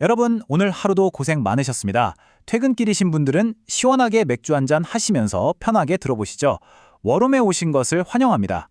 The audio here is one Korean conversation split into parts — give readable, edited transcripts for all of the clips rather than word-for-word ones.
여러분, 오늘 하루도 고생 많으셨습니다. 퇴근길이신 분들은 시원하게 맥주 한잔 하시면서 편하게 들어보시죠. 워룸에 오신 것을 환영합니다.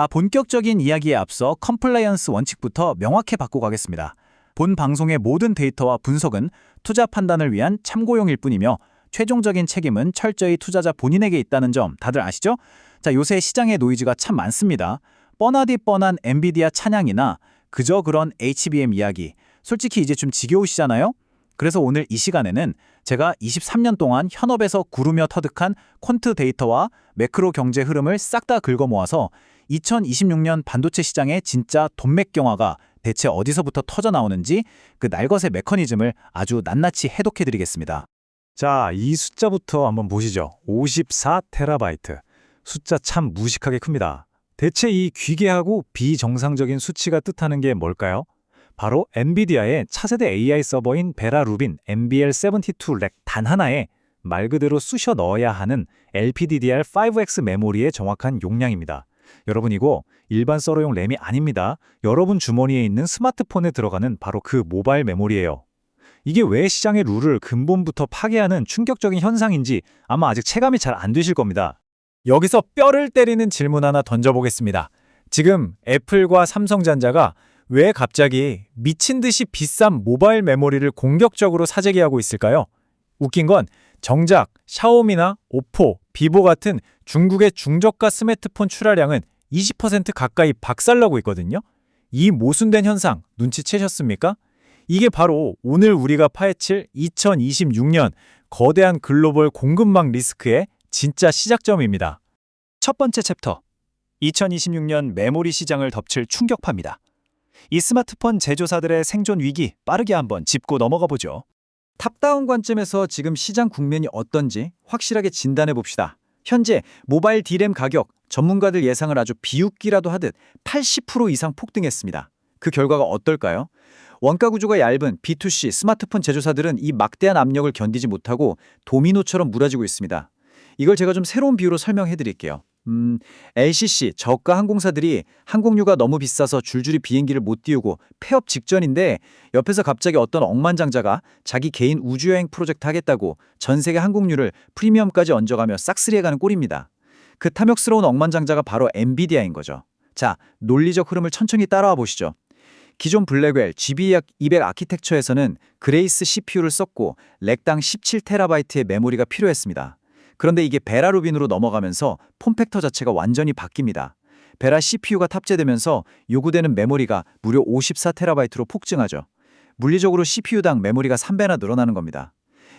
본격적인 이야기에 앞서 컴플라이언스 원칙부터 명확히 받고 가겠습니다. 본 방송의 모든 데이터와 분석은 투자 판단을 위한 참고용일 뿐이며 최종적인 책임은 철저히 투자자 본인에게 있다는 점 다들 아시죠? 자, 요새 시장의 노이즈가 참 많습니다. 뻔하디 뻔한 엔비디아 찬양이나 그저 그런 HBM 이야기. 솔직히 이제 좀 지겨우시잖아요? 그래서 오늘 이 시간에는 제가 23년 동안 현업에서 구르며 터득한 퀀트 데이터와 매크로 경제 흐름을 싹 다 긁어 모아서 2026년 반도체 시장의 진짜 돈맥 경화가 대체 어디서부터 터져 나오는지 그 날것의 메커니즘을 아주 낱낱이 해독해드리겠습니다. 자, 이 숫자부터 한번 보시죠. 54테라바이트. 숫자 참 무식하게 큽니다. 대체 이 귀괴하고 비정상적인 수치가 뜻하는 게 뭘까요? 바로 엔비디아의 차세대 AI 서버인 베라 루빈 NBL72 렉 단 하나에 말 그대로 쑤셔 넣어야 하는 LPDDR5X 메모리의 정확한 용량입니다. 여러분, 이거 일반 서버용 램이 아닙니다. 여러분 주머니에 있는 스마트폰에 들어가는 바로 그 모바일 메모리예요. 이게 왜 시장의 룰을 근본부터 파괴하는 충격적인 현상인지 아마 아직 체감이 잘 안 되실 겁니다. 여기서 뼈를 때리는 질문 하나 던져보겠습니다. 지금 애플과 삼성전자가 왜 갑자기 미친 듯이 비싼 모바일 메모리를 공격적으로 사재기하고 있을까요? 웃긴 건 정작 샤오미나 오포, 비보 같은 중국의 중저가 스마트폰 출하량은 20% 가까이 박살나고 있거든요. 이 모순된 현상 눈치채셨습니까? 이게 바로 오늘 우리가 파헤칠 2026년 거대한 글로벌 공급망 리스크의 진짜 시작점입니다. 첫 번째 챕터, 2026년 메모리 시장을 덮칠 충격파입니다. 이 스마트폰 제조사들의 생존 위기 빠르게 한번 짚고 넘어가 보죠. 탑다운 관점에서 지금 시장 국면이 어떤지 확실하게 진단해 봅시다. 현재 모바일 D램 가격, 전문가들 예상을 아주 비웃기라도 하듯 80% 이상 폭등했습니다. 그 결과가 어떨까요? 원가 구조가 얇은 B2C 스마트폰 제조사들은 이 막대한 압력을 견디지 못하고 도미노처럼 무너지고 있습니다. 이걸 제가 좀 새로운 비유로 설명해 드릴게요. LCC, 저가 항공사들이 항공료가 너무 비싸서 줄줄이 비행기를 못 띄우고 폐업 직전인데 옆에서 갑자기 어떤 억만장자가 자기 개인 우주여행 프로젝트 하겠다고 전 세계 항공료를 프리미엄까지 얹어가며 싹쓸이해가는 꼴입니다. 그 탐욕스러운 억만장자가 바로 엔비디아인 거죠. 자, 논리적 흐름을 천천히 따라와 보시죠. 기존 블랙웰 GB200 아키텍처에서는 그레이스 CPU를 썼고 렉당 17TB의 메모리가 필요했습니다. 그런데 이게 베라 루빈으로 넘어가면서 폼팩터 자체가 완전히 바뀝니다. 베라 CPU가 탑재되면서 요구되는 메모리가 무려 54TB로 폭증하죠. 물리적으로 CPU당 메모리가 3배나 늘어나는 겁니다.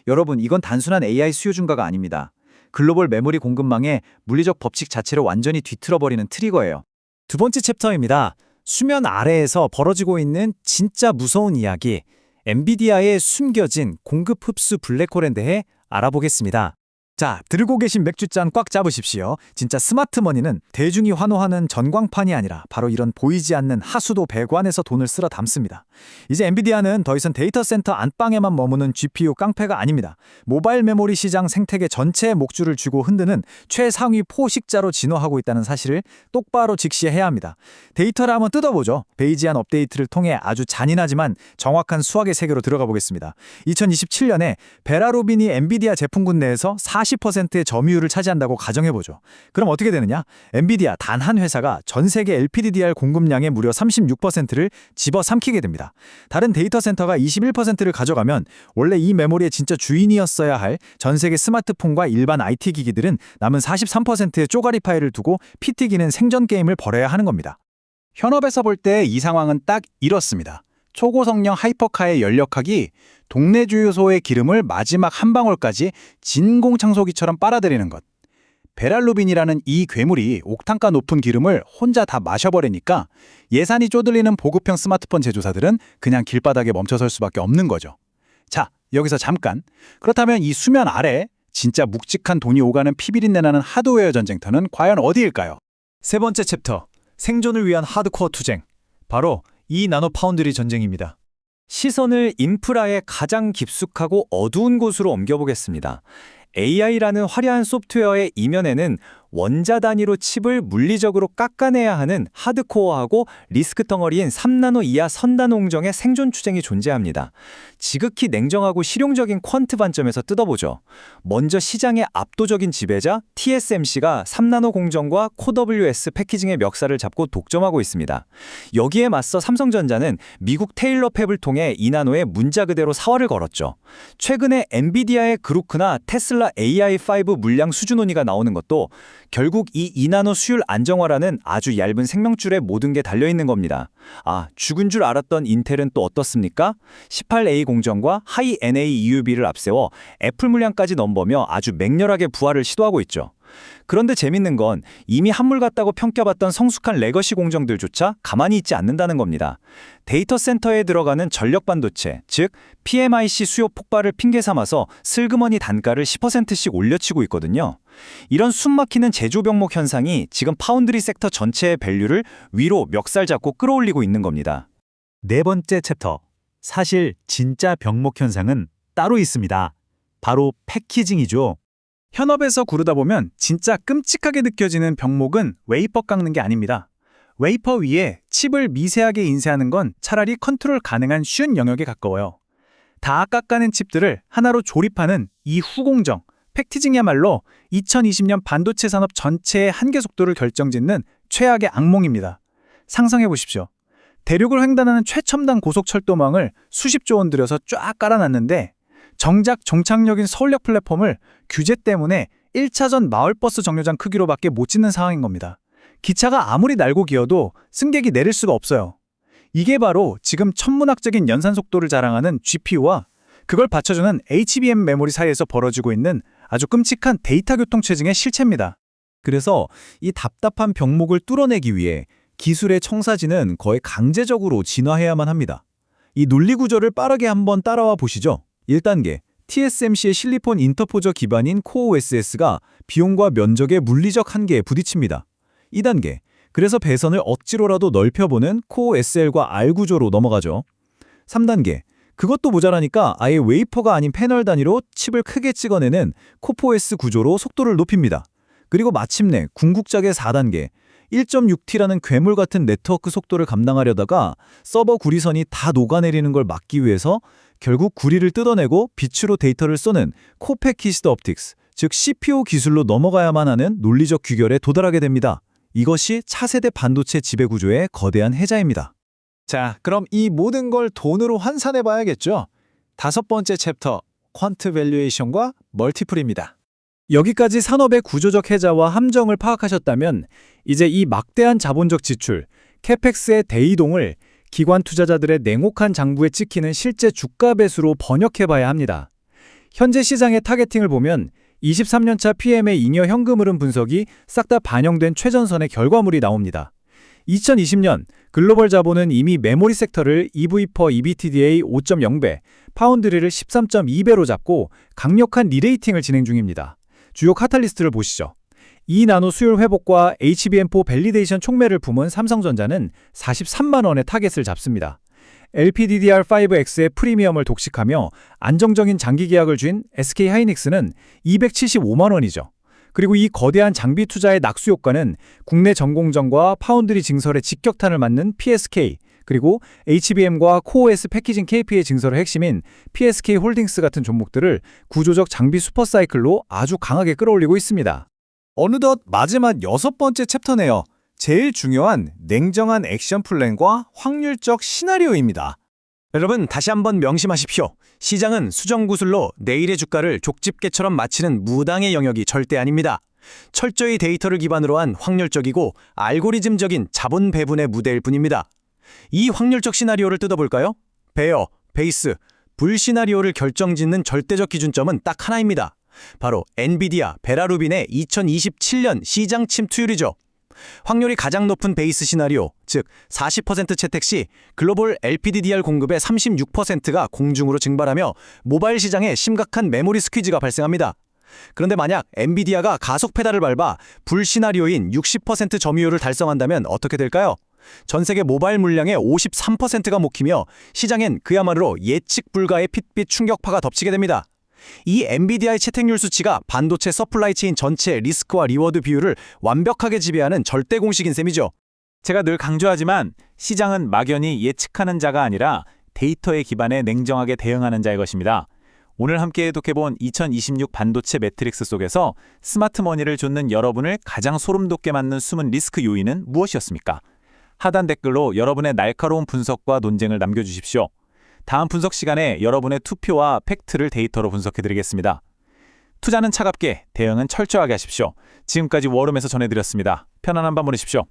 여러분, 이건 단순한 AI 수요 증가가 아닙니다. 글로벌 메모리 공급망의 물리적 법칙 자체를 완전히 뒤틀어버리는 트리거예요. 두 번째 챕터입니다. 수면 아래에서 벌어지고 있는 진짜 무서운 이야기, 엔비디아의 숨겨진 공급 흡수 블랙홀에 대해 알아보겠습니다. 자, 들고 계신 맥주잔 꽉 잡으십시오. 진짜 스마트머니는 대중이 환호하는 전광판이 아니라 바로 이런 보이지 않는 하수도 배관에서 돈을 쓸어 담습니다. 이제 엔비디아는 더 이상 데이터 센터 안방에만 머무는 GPU 깡패가 아닙니다. 모바일 메모리 시장 생태계 전체의 목줄을 쥐고 흔드는 최상위 포식자로 진화하고 있다는 사실을 똑바로 직시해야 합니다. 데이터를 한번 뜯어보죠. 베이지안 업데이트를 통해 아주 잔인하지만 정확한 수학의 세계로 들어가 보겠습니다. 2027년에 베라 루빈이 엔비디아 제품군 내에서 40%의 점유율을 차지한다고 가정해보죠. 그럼 어떻게 되느냐? 엔비디아 단 한 회사가 전 세계 LPDDR 공급량의 무려 36%를 집어삼키게 됩니다. 다른 데이터 센터가 21%를 가져가면 원래 이 메모리의 진짜 주인이었어야 할 전 세계 스마트폰과 일반 IT 기기들은 남은 43%의 쪼가리 파일을 두고 피 튀기는 생존 게임을 벌여야 하는 겁니다. 현업에서 볼 때 이 상황은 딱 이렇습니다. 초고성능 하이퍼카의 연력학이 동네 주유소의 기름을 마지막 한 방울까지 진공청소기처럼 빨아들이는 것. 베라 루빈이라는 이 괴물이 옥탄가 높은 기름을 혼자 다 마셔버리니까 예산이 쪼들리는 보급형 스마트폰 제조사들은 그냥 길바닥에 멈춰설 수밖에 없는 거죠. 자, 여기서 잠깐. 그렇다면 이 수면 아래 진짜 묵직한 돈이 오가는 피비린내 나는 하드웨어 전쟁터는 과연 어디일까요? 세 번째 챕터, 생존을 위한 하드코어 투쟁. 바로 이 나노 파운드리 전쟁입니다. 시선을 인프라의 가장 깊숙하고 어두운 곳으로 옮겨보겠습니다. AI라는 화려한 소프트웨어의 이면에는 원자 단위로 칩을 물리적으로 깎아내야 하는 하드코어하고 리스크 덩어리인 3나노 이하 선단 홍정의 생존 투쟁이 존재합니다. 지극히 냉정하고 실용적인 퀀트 관점에서 뜯어보죠. 먼저 시장의 압도적인 지배자 TSMC가 3나노 공정과 CoWS 패키징의 멱살을 잡고 독점하고 있습니다. 여기에 맞서 삼성전자는 미국 테일러 팹을 통해 2나노의 문자 그대로 사활을 걸었죠. 최근에 엔비디아의 그루크나 테슬라 AI5 물량 수주 논의가 나오는 것도 결국 이 2나노 수율 안정화라는 아주 얇은 생명줄에 모든 게 달려있는 겁니다. 죽은 줄 알았던 인텔은 또 어떻습니까? 18A 공정과 하이 NA EUV를 앞세워 애플 물량까지 넘보며 아주 맹렬하게 부활을 시도하고 있죠. 그런데 재밌는 건 이미 한물 같다고 평가받던 성숙한 레거시 공정들조차 가만히 있지 않는다는 겁니다. 데이터 센터에 들어가는 전력 반도체, 즉 PMIC 수요 폭발을 핑계 삼아서 슬그머니 단가를 10%씩 올려치고 있거든요. 이런 숨막히는 제조 병목 현상이 지금 파운드리 섹터 전체의 밸류를 위로 멱살 잡고 끌어올리고 있는 겁니다. 네 번째 챕터. 사실 진짜 병목 현상은 따로 있습니다. 바로 패키징이죠. 현업에서 구르다 보면 진짜 끔찍하게 느껴지는 병목은 웨이퍼 깎는 게 아닙니다. 웨이퍼 위에 칩을 미세하게 인쇄하는 건 차라리 컨트롤 가능한 쉬운 영역에 가까워요. 다 깎아낸 칩들을 하나로 조립하는 이 후공정, 패키징이야말로 2020년 반도체 산업 전체의 한계 속도를 결정짓는 최악의 악몽입니다. 상상해 보십시오. 대륙을 횡단하는 최첨단 고속철도망을 수십조 원 들여서 쫙 깔아놨는데 정작 종착역인 서울역 플랫폼을 규제 때문에 1차전 마을버스 정류장 크기로밖에 못 짓는 상황인 겁니다. 기차가 아무리 날고 기어도 승객이 내릴 수가 없어요. 이게 바로 지금 천문학적인 연산 속도를 자랑하는 GPU와 그걸 받쳐주는 HBM 메모리 사이에서 벌어지고 있는 아주 끔찍한 데이터 교통 체증의 실체입니다. 그래서 이 답답한 병목을 뚫어내기 위해 기술의 청사진은 거의 강제적으로 진화해야만 합니다. 이 논리 구조를 빠르게 한번 따라와 보시죠. 1단계, TSMC의 실리폰 인터포저 기반인 CoWS가 비용과 면적의 물리적 한계에 부딪힙니다. 2단계, 그래서 배선을 억지로라도 넓혀보는 CoWSL과 R 구조로 넘어가죠. 3단계, 그것도 모자라니까 아예 웨이퍼가 아닌 패널 단위로 칩을 크게 찍어내는 코포S 구조로 속도를 높입니다. 그리고 마침내 궁극적의 4단계, 1.6T라는 괴물 같은 네트워크 속도를 감당하려다가 서버 구리선이 다 녹아내리는 걸 막기 위해서 결국 구리를 뜯어내고 빛으로 데이터를 쏘는 코패키시드 옵틱스, 즉 CPO 기술로 넘어가야만 하는 논리적 귀결에 도달하게 됩니다. 이것이 차세대 반도체 지배구조의 거대한 해자입니다. 자, 그럼 이 모든 걸 돈으로 환산해 봐야겠죠? 5번째 챕터, 퀀트 밸류에이션과 멀티플입니다. 여기까지 산업의 구조적 해자와 함정을 파악하셨다면 이제 이 막대한 자본적 지출, 캐펙스의 대이동을 기관 투자자들의 냉혹한 장부에 찍히는 실제 주가 배수로 번역해봐야 합니다. 현재 시장의 타겟팅을 보면 23년차 PM의 잉여 현금 흐름 분석이 싹 다 반영된 최전선의 결과물이 나옵니다. 2020년 글로벌 자본은 이미 메모리 섹터를 EV/EBITDA 5.0배, 파운드리를 13.2배로 잡고 강력한 리레이팅을 진행 중입니다. 주요 카탈리스트를 보시죠. 2나노 수율 회복과 HBM4 밸리데이션 촉매를 품은 삼성전자는 43만 원의 타겟을 잡습니다. LPDDR5X의 프리미엄을 독식하며 안정적인 장기 계약을 쥔 SK하이닉스는 275만 원이죠. 그리고 이 거대한 장비 투자의 낙수 효과는 국내 전공정과 파운드리 증설의 직격탄을 맞는 PSK, 그리고 HBM과 CoWS 패키징 KP의 증설의 핵심인 PSK 홀딩스 같은 종목들을 구조적 장비 슈퍼사이클로 아주 강하게 끌어올리고 있습니다. 어느덧 마지막 6번째 챕터네요. 제일 중요한 냉정한 액션 플랜과 확률적 시나리오입니다. 여러분 다시 한번 명심하십시오. 시장은 수정구슬로 내일의 주가를 족집게처럼 맞히는 무당의 영역이 절대 아닙니다. 철저히 데이터를 기반으로 한 확률적이고 알고리즘적인 자본 배분의 무대일 뿐입니다. 이 확률적 시나리오를 뜯어볼까요? 베어, 베이스, 불 시나리오를 결정짓는 절대적 기준점은 딱 하나입니다. 바로 엔비디아, 베라루빈의 2027년 시장 침투율이죠. 확률이 가장 높은 베이스 시나리오, 즉 40% 채택 시 글로벌 LPDDR 공급의 36%가 공중으로 증발하며 모바일 시장에 심각한 메모리 스퀴즈가 발생합니다. 그런데 만약 엔비디아가 가속 페달을 밟아 불 시나리오인 60% 점유율을 달성한다면 어떻게 될까요? 전 세계 모바일 물량의 53%가 먹히며 시장엔 그야말로 예측 불가의 핏빛 충격파가 덮치게 됩니다. 이 엔비디아의 채택률 수치가 반도체 서플라이 체인 전체 리스크와 리워드 비율을 완벽하게 지배하는 절대 공식인 셈이죠. 제가 늘 강조하지만 시장은 막연히 예측하는 자가 아니라 데이터에 기반해 냉정하게 대응하는 자의 것입니다. 오늘 함께 해독해본 2026 반도체 매트릭스 속에서 스마트머니를 좇는 여러분을 가장 소름 돋게 만든 숨은 리스크 요인은 무엇이었습니까? 하단 댓글로 여러분의 날카로운 분석과 논쟁을 남겨주십시오. 다음 분석 시간에 여러분의 투표와 팩트를 데이터로 분석해드리겠습니다. 투자는 차갑게, 대응은 철저하게 하십시오. 지금까지 워룸에서 전해드렸습니다. 편안한 밤 보내십시오.